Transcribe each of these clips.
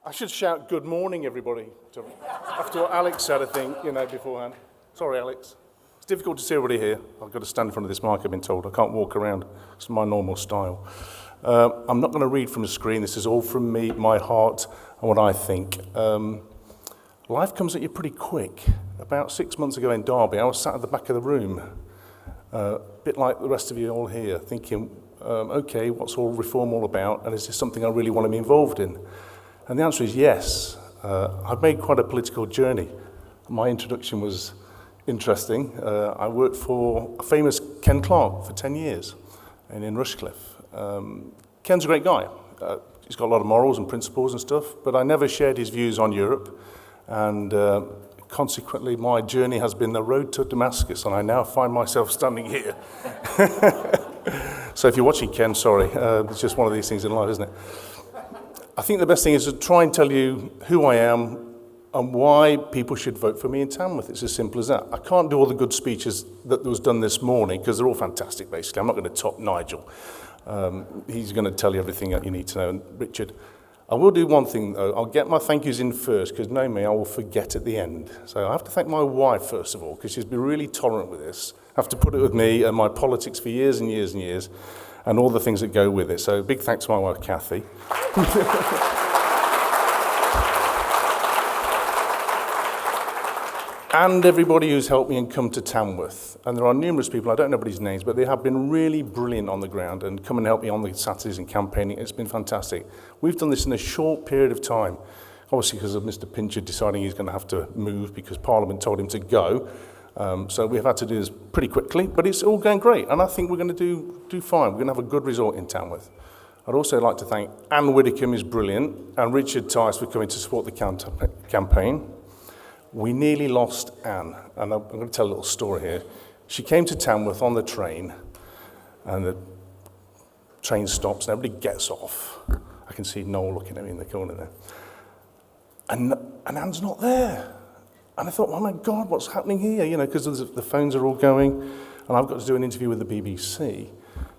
I should shout good morning, everybody, after what Alex said, I think, beforehand. Sorry, Alex. It's difficult to see everybody here. I've got to stand in front of this mic, I've been told. I can't walk around. It's my normal style. I'm not going to read from the screen. This is all from me, my heart, and what I think. Life comes at you pretty quick. About 6 months ago in Derby, I was sat at the back of the room, a bit like the rest of you all here, thinking, okay, what's all reform all about, and is this something I really want to be involved in? And the answer is yes. I've made quite a political journey. My introduction was interesting. I worked for a famous Ken Clarke for 10 years in Rushcliffe. Ken's a great guy. He's got a lot of morals and principles and stuff, but I never shared his views on Europe, and consequently my journey has been the road to Damascus, and I now find myself standing here. So if you're watching Ken, sorry, it's just one of these things in life, isn't it? I think the best thing is to try and tell you who I am and why people should vote for me in Tamworth. It's as simple as that. I can't do all the good speeches that was done this morning because they're all fantastic, basically. I'm not going to top Nigel. He's going to tell you everything that you need to know. And Richard, I will do one thing, though. I'll get my thank yous in first because, know me, I will forget at the end. So I have to thank my wife, first of all, because she's been really tolerant with this. I have to put it with me and my politics for years and years and years, and all the things that go with it. So big thanks to my wife, Kathy. And everybody who's helped me and come to Tamworth. And there are numerous people, I don't know everybody's names, but they have been really brilliant on the ground and come and help me on the Saturdays and campaigning. It's been fantastic. We've done this in a short period of time, obviously because of Mr. Pincher deciding he's going to have to move because Parliament told him to go. So we've had to do this pretty quickly, but it's all going great, and I think we're going to do fine. We're going to have a good result in Tamworth. I'd also like to thank Anne Widdicombe, who's brilliant, and Richard Tice for coming to support the campaign. We nearly lost Anne, and I'm going to tell a little story here. She came to Tamworth on the train, and the train stops, and everybody gets off. I can see Noel looking at me in the corner there. And Anne's not there. And I thought, oh my God, what's happening here? Because the phones are all going, and I've got to do an interview with the BBC.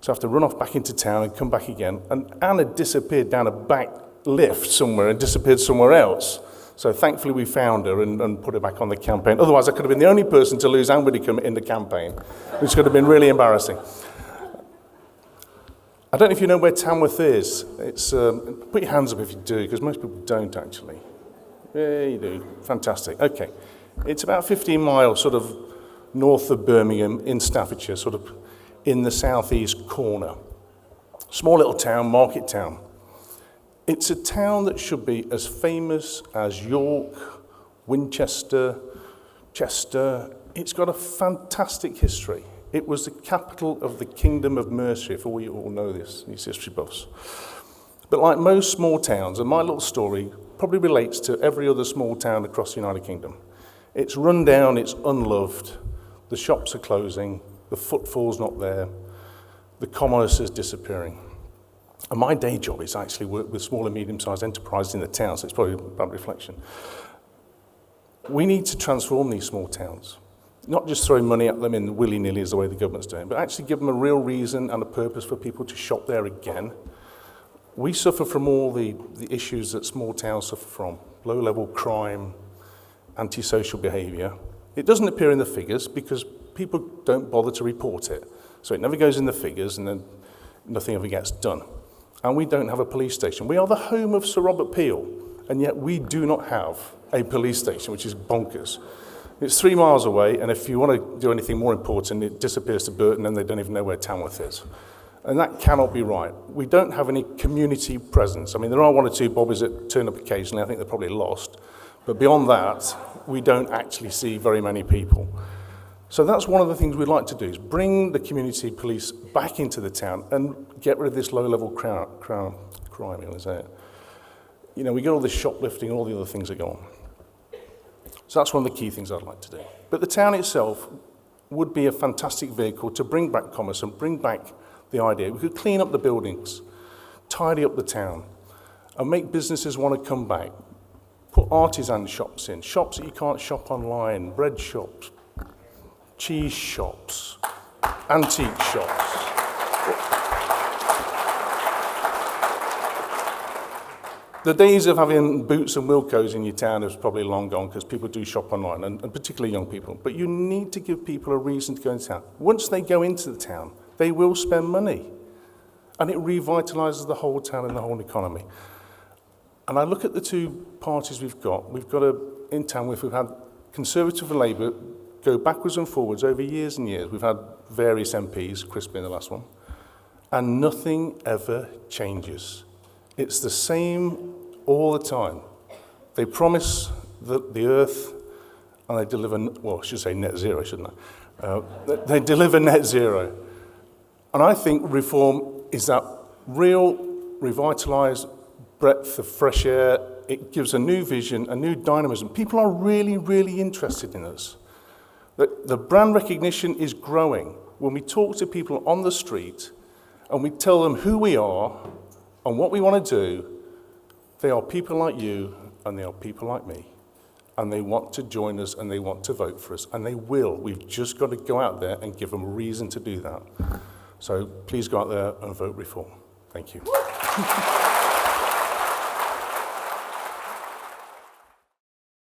So I have to run off back into town and come back again. And Anne had disappeared down a back lift somewhere and disappeared somewhere else. So thankfully we found her and put her back on the campaign. Otherwise I could have been the only person to lose Anne Widdicombe in the campaign, which could have been really embarrassing. I don't know if you know where Tamworth is. It's put your hands up if you do, because most people don't actually. Yeah, you do. Fantastic. Okay. It's about 15 miles sort of north of Birmingham in Staffordshire, sort of in the southeast corner. Small little town, market town. It's a town that should be as famous as York, Winchester, Chester. It's got a fantastic history. It was the capital of the Kingdom of Mercia, if all you all know this, these history buffs. But like most small towns, and my little story probably relates to every other small town across the United Kingdom. It's run down, it's unloved, the shops are closing, the footfall's not there, the commerce is disappearing. And my day job is actually work with small and medium-sized enterprises in the town, so it's probably a bad reflection. We need to transform these small towns, not just throwing money at them in willy-nilly as the way the government's doing, but actually give them a real reason and a purpose for people to shop there again. We suffer from all the issues that small towns suffer from, low-level crime, antisocial behaviour. It doesn't appear in the figures because people don't bother to report it. So it never goes in the figures and then nothing ever gets done. And we don't have a police station. We are the home of Sir Robert Peel, and yet we do not have a police station, which is bonkers. It's 3 miles away, and if you want to do anything more important, it disappears to Burton and they don't even know where Tamworth is. And that cannot be right. We don't have any community presence. I mean, there are one or two bobbies that turn up occasionally. I think they're probably lost. But beyond that, we don't actually see very many people. So that's one of the things we'd like to do, is bring the community police back into the town and get rid of this low-level crime, you want to say it. We get all this shoplifting and all the other things that go on. So that's one of the key things I'd like to do. But the town itself would be a fantastic vehicle to bring back commerce and bring back the idea. We could clean up the buildings, tidy up the town, and make businesses want to come back. Put artisan shops in, shops that you can't shop online, bread shops, cheese shops, antique shops. The days of having Boots and Wilco's in your town is probably long gone because people do shop online, and particularly young people. But you need to give people a reason to go into town. Once they go into the town, they will spend money. And it revitalises the whole town and the whole economy. And I look at the two parties we've got. We've got in Tamworth, we've had Conservative and Labour go backwards and forwards over years and years. We've had various MPs, Chris being the last one, and nothing ever changes. It's the same all the time. They promise the earth, and they deliver, well, I should say net zero, shouldn't I? They deliver net zero. And I think reform is that real, revitalised breath of fresh air. It gives a new vision, a new dynamism. People are really, really interested in us. The brand recognition is growing. When we talk to people on the street and we tell them who we are and what we want to do, they are people like you and they are people like me. And they want to join us and they want to vote for us. And they will. We've just got to go out there and give them a reason to do that. So please go out there and vote reform. Thank you.